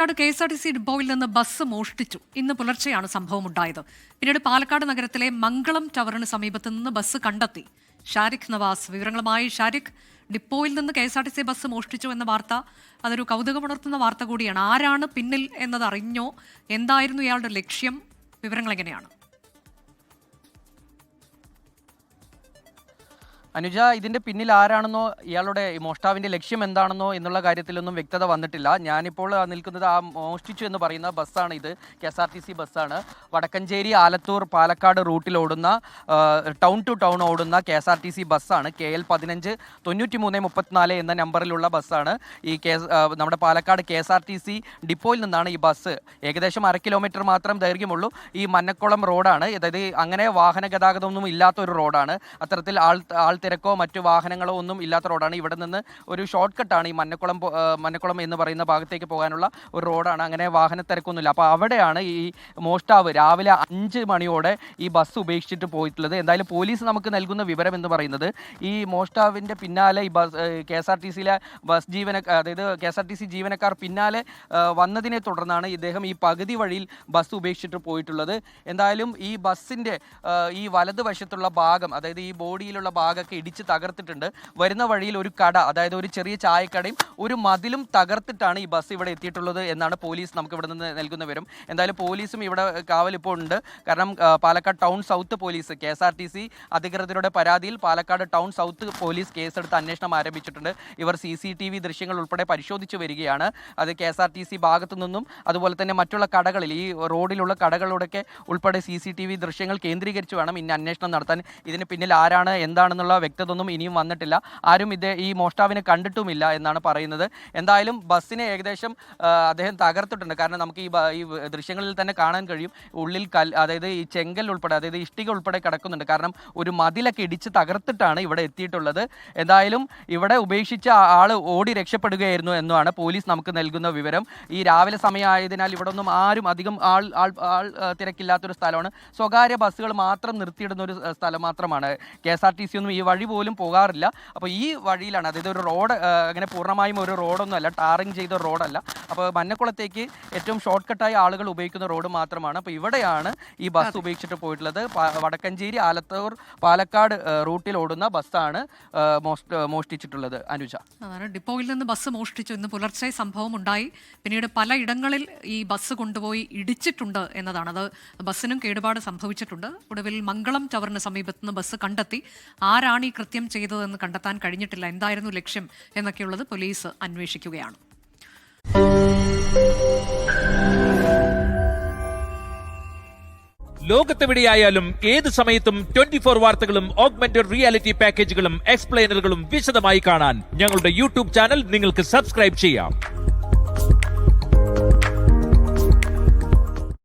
KSRTC ഡിപ്പോയിൽ നിന്ന് bus മോഷ്ടിച്ചു. ഇന്ന് പുലർച്ചെയാണ് സംഭവമുണ്ടായത്. പിന്നീട് പാലക്കാട് നഗരത്തിലെ മംഗളം ടവറിന് സമീപത്ത് നിന്ന് ബസ് കണ്ടെത്തി. ഷാരിഖ് നവാസ് വിവരങ്ങളുമായി. ഷാരിഖ്, ഡിപ്പോയിൽ നിന്ന് KSRTC ബസ് മോഷ്ടിച്ചു എന്ന വാർത്ത അതൊരു കൗതുകമുണർത്തുന്ന വാർത്ത കൂടിയാണ്. ആരാണ് പിന്നിൽ എന്നത് അറിഞ്ഞോ? എന്തായിരുന്നു ഇയാളുടെ ലക്ഷ്യം? വിവരങ്ങൾ എങ്ങനെയാണ്? അനുജ, ഇതിന്റെ പിന്നിൽ ആരാണെന്നോ ഇയാളുടെ മോഷ്ടാവിന്റെ ലക്ഷ്യം എന്താണെന്നോ എന്നുള്ള കാര്യത്തിലൊന്നും വ്യക്തത വന്നിട്ടില്ല. ഞാനിപ്പോൾ നിൽക്കുന്നത് ആ മോഷ്ടിച്ചു എന്ന് പറയുന്ന ബസ്സാണ്. ഇത് KSRTC ബസ്സാണ്. വടക്കഞ്ചേരി, ആലത്തൂർ, പാലക്കാട് റൂട്ടിൽ ഓടുന്ന ടൗൺ ടു ടൗൺ ഓടുന്ന KSRTC ബസ്സാണ്. KL 15 9334 എന്ന നമ്പറിലുള്ള ബസ്സാണ്. ഈ നമ്മുടെ പാലക്കാട് KSRTC ഡിപ്പോയിൽ നിന്നാണ് ഈ ബസ്. ഏകദേശം 1/2 കിലോമീറ്റർ മാത്രം ദൈർഘ്യമുള്ളൂ. ഈ മന്നക്കുളം റോഡാണ്. അതായത് അങ്ങനെ വാഹന ഗതാഗതമൊന്നും ഇല്ലാത്ത ഒരു റോഡാണ്. അത്തരത്തിൽ ആൾ തിരക്കോ മറ്റു വാഹനങ്ങളോ ഒന്നും ഇല്ലാത്ത റോഡാണ്. ഇവിടെ നിന്ന് ഒരു ഷോർട്ട് കട്ടാണ് ഈ മന്നക്കുളം എന്ന് പറയുന്ന ഭാഗത്തേക്ക് പോകാനുള്ള ഒരു റോഡാണ്. അങ്ങനെ വാഹന തിരക്കൊന്നുമില്ല. അപ്പോൾ അവിടെയാണ് ഈ മോഷ്ടാവ് രാവിലെ 5 മണിയോടെ ഈ ബസ് ഉപേക്ഷിച്ചിട്ട് പോയിട്ടുള്ളത്. എന്തായാലും പോലീസ് നമുക്ക് നൽകുന്ന വിവരം എന്ന് പറയുന്നത് ഈ മോഷ്ടാവിൻ്റെ പിന്നാലെ ഈ KSRTCയിലെ അതായത് KSRTC ജീവനക്കാർ പിന്നാലെ വന്നതിനെ തുടർന്നാണ് ഇദ്ദേഹം ഈ പകുതി വഴിയിൽ ബസ് ഉപേക്ഷിച്ചിട്ട് പോയിട്ടുള്ളത്. എന്തായാലും ഈ ബസ്സിൻ്റെ ഈ വലതുവശത്തുള്ള ഭാഗം, അതായത് ഈ ബോഡിയിലുള്ള ഭാഗം ഇടിച്ച് തകർത്തിട്ടുണ്ട്. വരുന്ന വഴിയിൽ ഒരു കട, അതായത് ഒരു ചെറിയ ചായക്കടയും ഒരു മതിലും തകർത്തിട്ടാണ് ഈ ബസ് ഇവിടെ എത്തിയിട്ടുള്ളത് എന്നാണ് പോലീസ് നമുക്ക് ഇവിടെ നിന്ന് നൽകുന്ന വിവരം. എന്തായാലും പോലീസും ഇവിടെ കാവലിപ്പോൾ ഉണ്ട്. കാരണം Palakkad town south police KSRTC അധികൃതരുടെ പരാതിയിൽ പാലക്കാട് ടൗൺ സൗത്ത് പോലീസ് കേസെടുത്ത് അന്വേഷണം ആരംഭിച്ചിട്ടുണ്ട്. ഇവർ CCTV ദൃശ്യങ്ങൾ ഉൾപ്പെടെ പരിശോധിച്ചു വരികയാണ്. അത് KSRTC ഭാഗത്തു നിന്നും അതുപോലെ തന്നെ മറ്റുള്ള കടകളിൽ, ഈ റോഡിലുള്ള കടകളുടെയൊക്കെ ഉൾപ്പെടെ CCTV ദൃശ്യങ്ങൾ കേന്ദ്രീകരിച്ച് വേണം ഇനി അന്വേഷണം നടത്താൻ. ഇതിന് പിന്നിൽ ആരാണ് എന്താണെന്നുള്ള വ്യക്തത ഒന്നും ഇനിയും വന്നിട്ടില്ല. ആരും ഈ മോഷ്ടാവിനെ കണ്ടിട്ടുമില്ല എന്നാണ് പറയുന്നത്. എന്തായാലും ബസ്സിനെ ഏകദേശം അദ്ദേഹം തകർത്തിട്ടുണ്ട്. കാരണം നമുക്ക് ഈ ദൃശ്യങ്ങളിൽ തന്നെ കാണാൻ കഴിയും. ഉള്ളിൽ അതായത് ഈ ചെങ്കൽ ഉൾപ്പെടെ, അതായത് ഇഷ്ടിക ഉൾപ്പെടെ കിടക്കുന്നുണ്ട്. കാരണം ഒരു മതിലൊക്കെ ഇടിച്ച് തകർത്തിട്ടാണ് ഇവിടെ എത്തിയിട്ടുള്ളത്. എന്തായാലും ഇവിടെ ഉപേക്ഷിച്ച ആൾ ഓടി രക്ഷപ്പെടുകയായിരുന്നു എന്നാണ് പോലീസ് നമുക്ക് നൽകുന്ന വിവരം. ഈ രാവിലെ സമയമായതിനാൽ ഇവിടെ ഒന്നും ആരും അധികം ആൾ തിരക്കില്ലാത്തൊരു സ്ഥലമാണ്. സ്വകാര്യ ബസ്സുകൾ മാത്രം നിർത്തിയിടുന്ന ഒരു സ്ഥലം മാത്രമാണ്. KSRTC ഒന്നും ഈ വഴി പോലും പോകാറില്ല. അപ്പോൾ ഈ വഴിയിലാണ്, അതായത് ഒരു റോഡ് അങ്ങനെ പൂർണ്ണമായും ഒരു റോഡൊന്നും അല്ല, ടാറിങ് ചെയ്ത റോഡല്ല. അപ്പോൾ മന്നക്കുളത്തേക്ക് ഏറ്റവും ഷോർട്ട് കട്ടായി ആളുകൾ ഉപയോഗിക്കുന്ന റോഡ് മാത്രമാണ്. അപ്പോൾ ഇവിടെയാണ് ഈ ബസ് ഉപയോഗിച്ചിട്ട് പോയിട്ടുള്ളത്. വടക്കഞ്ചേരി, ആലത്തൂർ, പാലക്കാട് റൂട്ടിൽ ഓടുന്ന ബസ്സാണ് മോഷ്ടിച്ചിട്ടുള്ളത്. അനുജ, അതാണ് ഡിപ്പോയിൽ നിന്ന് ബസ് മോഷ്ടിച്ചു. ഇന്ന് പുലർച്ചെ സംഭവം ഉണ്ടായി. പിന്നീട് പലയിടങ്ങളിൽ ഈ ബസ് കൊണ്ടുപോയി ഇടിച്ചിട്ടുണ്ട് എന്നതാണ്. അത് ബസ്സിനും കേടുപാട് സംഭവിച്ചിട്ടുണ്ട്. ഒടുവിൽ മംഗളം ടവറിന് സമീപത്ത് നിന്ന് ബസ് കണ്ടെത്തി. ആരാണ് ഈ കൃത്യം ചെയ്തതെന്ന് കണ്ടെത്താൻ കഴിഞ്ഞിട്ടില്ല. എന്തായിരുന്നു ലക്ഷ്യം എന്നൊക്കെയുള്ളത് പോലീസ് അന്വേഷിക്കുകയാണ്. ലോകത്തെവിടെയായാലും ഏത് സമയത്തും 24 വാർത്തകളും ഓഗ്മെന്റഡ് റിയാലിറ്റി പാക്കേജുകളും എക്സ്പ്ലെയിനറുകളും വിശദമായി കാണാൻ ഞങ്ങളുടെ YouTube ചാനൽ നിങ്ങൾക്ക് സബ്സ്ക്രൈബ് ചെയ്യാം.